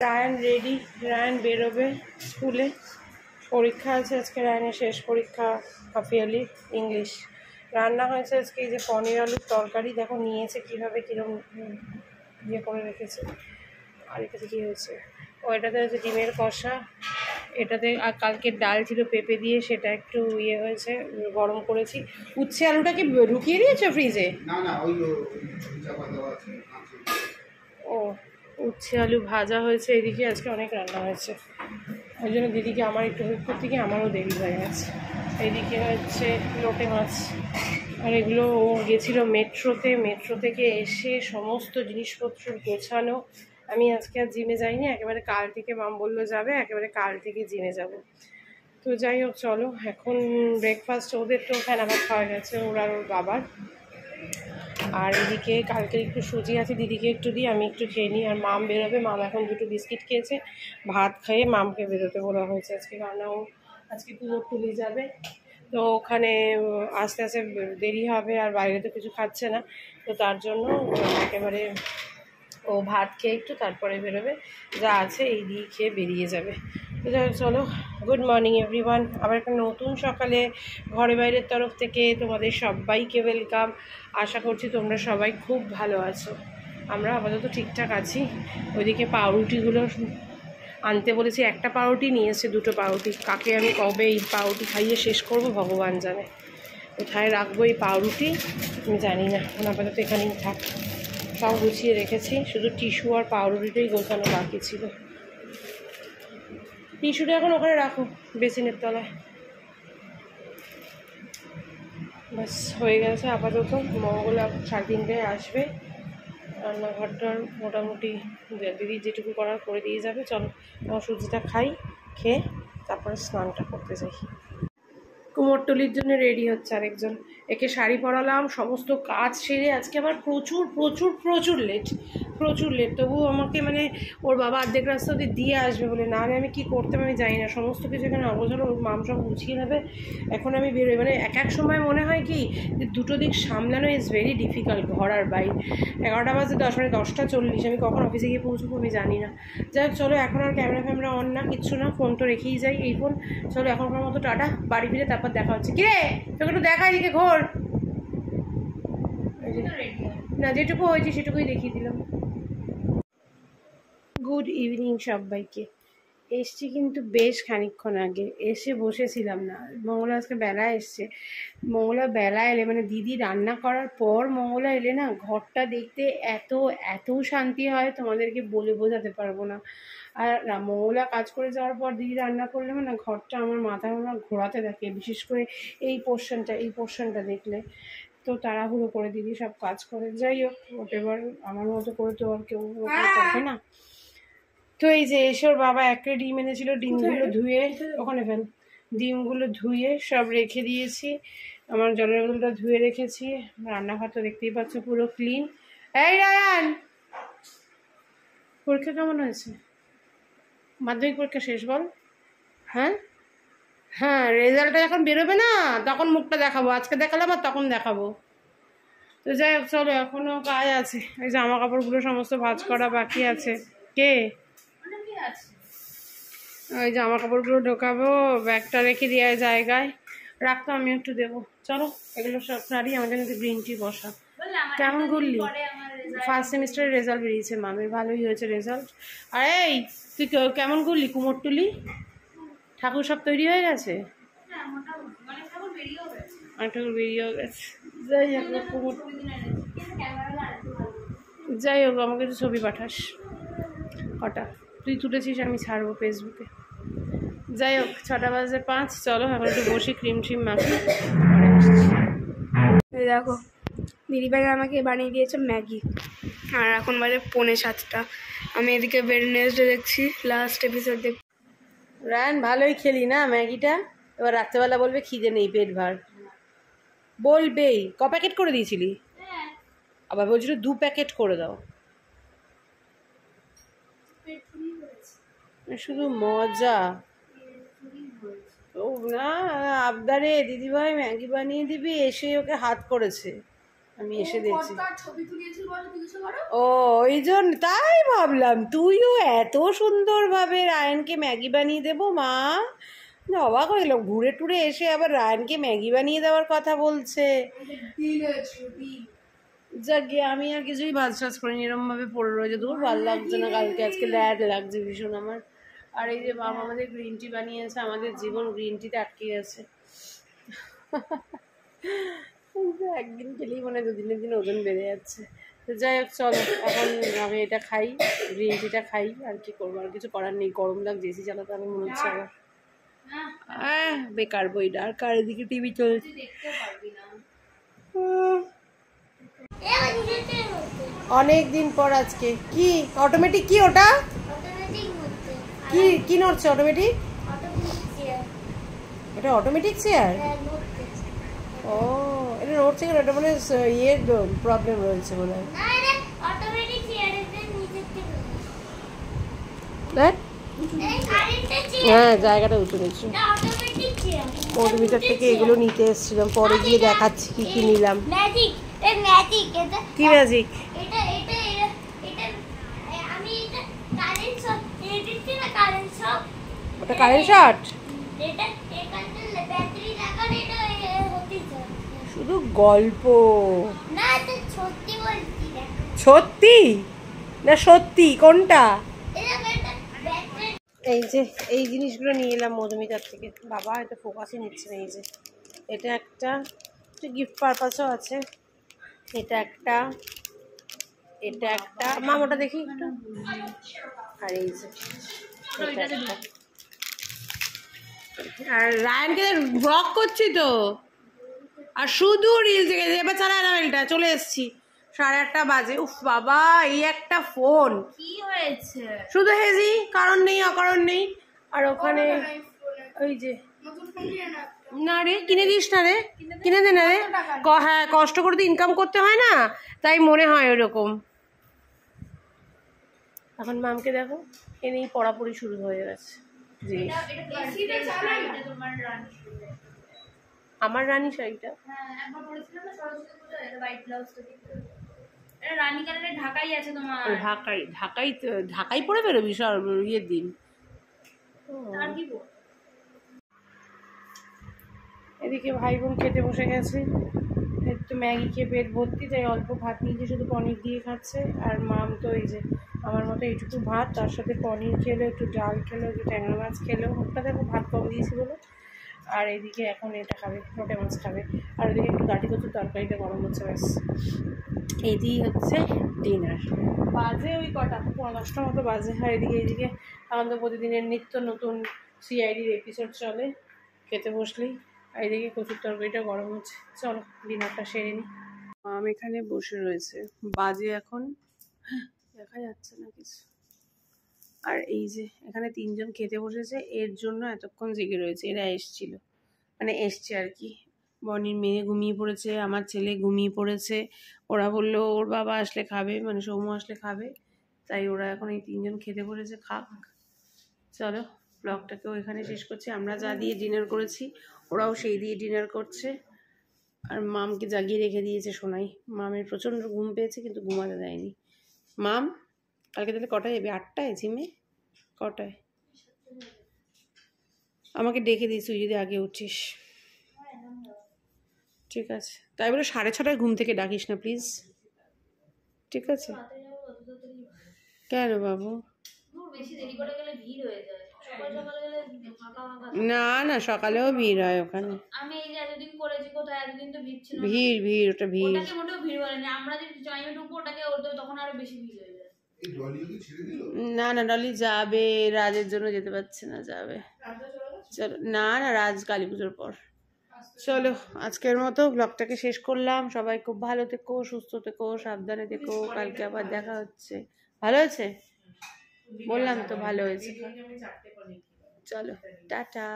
Ryan ready, Ryan বেরোবে স্কুলে। পরীক্ষা আছে আজকে, রায়ানের শেষ পরীক্ষা হাফ ইয়ারলি ইংলিশ। রান্না হয়েছে আজকে এই যে পনির আলুর তরকারি, দেখো নিয়েছে কীভাবে কীরকম ইয়ে করে রেখেছে। আর এটাতে কী হয়েছে, ও এটাতে হচ্ছে ডিমের কষা, এটাতে আর কালকের ডাল ছিল পেঁপে দিয়ে, সেটা একটু ইয়ে হয়েছে, গরম করেছি। উচ্ছে আলুটা কি ঢুকিয়ে দিয়েছো ফ্রিজে? ও, উচ্ছে আলু ভাজা হয়েছে এদিকে, আজকে অনেক রান্না হয়েছে, ওই জন্য দিদিকে আমার একটু হেল্প করতে গিয়ে আমারও দেরি হয়ে গেছে। এইদিকে হচ্ছে লোটে মাছ, আর এগুলো ও গেছিলো মেট্রোতে, মেট্রো থেকে এসে সমস্ত জিনিসপত্র গোছানো। আমি আজকে আর জিমে যাইনি, একেবারে কাল থেকে মাম বললো যাবে, একেবারে কাল থেকে জিমে যাব। তো যাই হোক চলো, এখন ব্রেকফাস্ট ওদের তো ফেনা ভাত খাওয়া গেছে, ওর আর ওর বাবার। আর এদিকে কালকে একটু সুজি আছে, দিদিকে একটু দিই, আমি একটু খেয়ে নিই। আর মাম বেরোবে, মাম এখন দুটো বিস্কিট খেয়েছে, ভাত খেয়ে মামকে বেরোতে বলা হয়েছে আজকে, কারণ ও আজকে কুমোরটুলি যাবে। তো ওখানে আস্তে আস্তে দেরি হবে, আর বাইরে তো কিছু খাচ্ছে না, তো তার জন্য একেবারে ও ভাত খেয়ে একটু তারপরে বেরোবে, যা আছে এই দিয়ে খেয়ে বেরিয়ে যাবে। তো যাই হোক চলো, গুড মর্নিং এভরিওয়ান। আবার একটা নতুন সকালে ঘরে বাইরের তরফ থেকে তোমাদের সবাইকে ওয়েলকাম। আশা করছি তোমরা সবাই খুব ভালো আছো, আমরা আপাতত ঠিকঠাক আছি। ওইদিকে পাউরুটিগুলো আনতে বলেছি, একটা পাউরুটি নিয়ে এসে দুটো পাউরুটি, কাকে আমি কবে এই পাউরুটি খাইয়ে শেষ করব ভগবান জানে। কোথায় রাখবো এই পাউরুটি আমি জানি না, আপাতত এখানেই থাক। সব গুছিয়ে রেখেছি, শুধু টিস্যু আর পাউরুটিটাই গোছানো বাকি ছিল। টিস্যুটা এখন ওখানে রাখো বেসিনের তলায়, বাস হয়ে গেছে আপাতত। মঙ্গলা 3:30টায় আসবে, রান্নাঘরটার মোটামুটি দিদি যেটুকু করার করে দিয়ে যাবে। চলো আমার সুজিটা খাই, খেয়ে তারপরে স্নানটা করতে যাই। কুমোরটুলির জন্য রেডি হচ্ছে আরেকজন, একে শাড়ি পরালাম, সমস্ত কাজ সেরে আজকে আবার প্রচুর প্রচুর প্রচুর লেট, প্রচুর লেট। তবুও আমাকে মানে ওর বাবা অর্ধেক রাস্তা অব্দি দিয়ে আসবে বলে, না হলে আমি কী করতাম আমি জানি না। সমস্ত কিছু এখানে অগোছালো, ওর মাম সব গুছিয়ে নেবে, এখন আমি বেরোই। মানে এক এক সময় মনে হয় কি যে দুটো দিক সামলানো ইজ ভেরি ডিফিকাল্ট, ঘর আর বাইরে। 11টা বাজে 10, মানে 10টা 40, আমি কখন অফিসে গিয়ে পৌঁছবো আমি জানি না। যাই হোক চলো, এখন আর ক্যামেরা ফ্যামেরা অন না, কিচ্ছু না, ফোন তো রেখেই যাই এই ফোন। চলো এখনকার মতো টাটা, বাড়ি ফিরে তারপর দেখা হচ্ছে। কি রে তোকে একটু দেখা, এদিকে ঘোর না, যেটুকু হয়েছে সেটুকুই দেখিয়ে দিলাম। গুড ইভিনিং সবাইকে। এসছি কিন্তু বেশ খানিকক্ষণ আগে, এসে বসেছিলাম না। মঙ্গলা আজকে বেলা এসছে, মঙ্গলা বেলা এলে মানে দিদি রান্না করার পর মঙ্গলা এলে না, ঘরটা দেখতে এত এত শান্তি হয় তোমাদেরকে বলে বোঝাতে পারবো না। আর না, মঙ্গলা কাজ করে যাওয়ার পর দিদি রান্না করলে না, ঘরটা আমার মাথা ঘোরাতে থাকে, বিশেষ করে এই পোর্শনটা দেখলে। তো তাড়াহুড়ো করে দিদি সব কাজ করে, যাই হোক হোয়াটএভার, আমার মতো করে তো আর কেউ করবে না। তো এই যে এসে ওর বাবা 1 ট্রে ডিম এনেছিল, ডিমগুলো ধুয়ে ওখানে ফেল, ডিমগুলো ধুয়ে সব রেখে দিয়েছি। আমার জলের বোতলটা ধুয়ে রেখেছি, রান্নাঘর তো দেখতেই পাচ্ছ পুরো ক্লিন। এই রায়ান, পরীক্ষা কেমন হয়েছে? মাধ্যমিক পরীক্ষা শেষ বল? হ্যাঁ হ্যাঁ, রেজাল্টটা যখন বেরোবে না তখন মুখটা দেখাবো, আজকে দেখালাম আর তখন দেখাবো। তো যাই হোক চলো, এখনও কাজ আছে, এই জামা কাপড়গুলো সমস্ত ভাঁজ করা বাকি আছে। কে? ওই জামা কাপড়গুলো ঢোকাবো, ব্যাগটা রেখে দেওয়ার জায়গায় রাখতো, আমি একটু দেবো। চলো এগুলো সব নাড়ি, আমাদের কিন্তু গ্রিন টি বসা। কেমন ঘুরলি? ফার্স্ট সেমিস্টারের রেজাল্ট বেরিয়েছে মামের, ভালোই হয়েছে রেজাল্ট। আর এই তুই কেমন ঘুরলি কুমোরটুলি? ঠাকুর সব তৈরি হয়ে গেছে? অনেক ঠাকুর বেরিয়েও গেছে। যাই হোক আমাকে তো ছবি পাঠাস কটা, তুই তুলেছিস, আমি ছাড়বো ফেসবুকে। যাই হোক 6:05, চলো এখন একটু বসি, ক্রিম ট্রিম মাখি, পরে আসছি। দেখো দিদিভাই আমাকে বানিয়ে দিয়েছে ম্যাগি, আর এখন বাজে 6:45। আমি এদিকে ওয়েডনেসডে দেখছি, লাস্ট এপিসোড দেখছি। রায়ান ভালোই খেলি না ম্যাগিটা, এবার রাত্রেবেলা বলবে খিদে নেই, পেট ভার বলবেই। ক প্যাকেট করে দিয়েছিলি? আবার বলছিল 2 প্যাকেট করে দাও। শুধু মজা। ও না, আবদারে দিদিভাই ম্যাগি বানিয়ে দিবি, এসে ওকে হাত করেছে। আমি এসে দেখছি। ছবি তুলিয়েছিল বলে তুলছে করো। ও ওই জন্য তাই ভাবলাম তুইও এত সুন্দরভাবে রায়ানকে ম্যাগি বানিয়ে দেবো মা। অবাক হয়ে গেলাম, ঘুরে টুরে এসে আবার রায়ানকে ম্যাগি বানিয়ে দেওয়ার কথা বলছে। যাকে আমি আর কিছুই ভাজ টাজ করিনি, এরকম ভাবে পড়ে রয়েছে। দূর ভালো লাগছে না কালকে, আজকে ল্যাড লাগছে ভীষণ আমার। আর এই যে বাবা আমাদের গ্রিন টি বানিয়েছে, আমাদের জীবন গ্রিন টিতে আটকে গেছে। একদিন খেলেই মনে হয় দুদিনের দিন ওজন বেড়ে যাচ্ছে। তো যাই হোক চলো এখন আমি এটা খাই, গ্রিন টিটা খাই। আর কি করবো, আর কিছু করার নেই, গরম লাগছে, এসি চালাতে আমি মনে হচ্ছে আবার বেকার বইটা। আর কার এদিকে টিভি চলছে। অনেক দিন পর আজকে কি অটোমেটিক, কি ওটা কি কি নড়ছে অটোমেটিক? এটা অটোমেটিক চেয়ার? ও এটা নড়ছে কেন? এটা মানে ইয়ের প্রবলেম রয়েছে মনে হয়। হ্যাঁ জায়গাটা উঁচু নিচ্ছি। ওর ভিতর থেকে এগুলো নিতে এসেছিলাম, পরে গিয়ে দেখাচ্ছি কি কি নিলাম। কি ম্যাজিক? ওটা কারেন্ট শট? শুধু গল্প সত্যি না সত্যি কোনটা? এই যে এই জিনিসগুলো নিয়ে এলাম মধুমিতার থেকে। বাবা এটা ফোকাসই নিচ্ছে না। এই যে এটা একটা গিফট পারপাসও আছে, এটা একটা, এটা একটা। মাম ওটা দেখি একটু। আর এই যে এটা একটা। আর রায়ানকে ব্লগ করছি তো, আর শুধু রিলস দেখে। এবার চালা না এটা, চলে এসছি। 8:30 বাজে। উফ বাবা এই একটা ফোন কি হয়েছে? শুধু হেজি, কারণ নেই অকারণ নেই। আর ওখানে ওই যে না রে কিনে দিস না রে, কিনে দে না রে। হ্যাঁ কষ্ট করে তো ইনকাম করতে হয় না, তাই মনে হয় ওরকম। এখন মামকে দেখো এনেই পড়াপড়ি শুরু হয়ে গেছে। আমার রানী শাড়িটা ঢাকাই আছে তোমার। ঢাকাই পরে বেরোবি ইয়ের দিন। এদিকে ভাই বোন খেতে বসে গেছে। একটু ম্যাগি খেয়ে পেট ভর্তি, তাই অল্প ভাত নিয়েছে, শুধু পনির দিয়ে খাচ্ছে। আর মাম তো এই যে আমার মতো এইটুকু ভাত, তার সাথে পনির খেলো, একটু ডাল খেলো, একটু ট্যাংরা মাছ খেলো। ওটা দেখো ভাত কম দিয়েছি বলে। আর এইদিকে এখন এটা খাবে, লোটে মাছ খাবে। আর ওইদিকে একটু গাঠি কচুর তরকারিটা গরম হচ্ছে, ব্যাস। এদিকে হচ্ছে ডিনার। বাজে ওই কটা 10টা মতো বাজে। আর এইদিকে এখন তো প্রতিদিনের নিত্য নতুন সিআইডির এপিসোড চলে খেতে বসলেই। আর এদিকে কচুর তরকারিটা গরম হচ্ছে। চলো ডিনারটা সেরে নিই। মাম এখানে বসে রয়েছে, বাজে এখন দেখা যাচ্ছে না কিছু। আর এই যে এখানে 3 জন খেতে বসেছে, এর জন্য এতক্ষণ জেগে রয়েছে। এরা এসছে আর কি। বনির মেয়ে ঘুমিয়ে পড়েছে, আমার ছেলে ঘুমিয়ে পড়েছে। ওরা বললো ওর বাবা আসলে খাবে, মানে সৌম্য আসলে খাবে, তাই ওরা এখন এই 3 জন খেতে বসেছে, খাক। চলো ব্লগটাকেও এখানে শেষ করছি। আমরা যা দিয়ে ডিনার করেছি ওরাও সেই দিয়ে ডিনার করছে। আর মামকে জাগিয়ে রেখে দিয়েছে সোনাই। মামের প্রচণ্ড ঘুম পেয়েছে কিন্তু ঘুমাতে দেয়নি। মাম কালকে তাহলে কটায় যাবি? 8টায় জিমে? কটায়? আমাকে ডেকে দিস তুই যদি আগে উঠিস। ঠিক আছে, তাই বলে 6:30টায় ঘুম থেকে ডাকিস না প্লিজ, ঠিক আছে? কেন বাবু? না না সকালেও ভিড় হয় ওখানে। আমি এই যে এতদিন করেছি, কোথায় এতদিন তো ভিড় ছিল না। ভিড় ওটা ভিড়। ওটাকে মোটেও ভিড় বলে না, আমরা যদি জয়েন্ট ঢুকবো ওটাকে তখন আরো বেশি ভিড় হয়ে যায়। না না ডলি যাবে, রাজের জন্য যেতে পারছে না, যাবে। চলো না না রাজ কালী পুজোর পর। চলো আজকের মতো ব্লগটাকে শেষ করলাম। সবাই খুব ভালো থেকো, সুস্থ থেকো, সাবধানে থেকো। কালকে আবার দেখা হচ্ছে। ভালো হয়েছে? বললাম তো ভালো হয়েছে। চলো টাটা।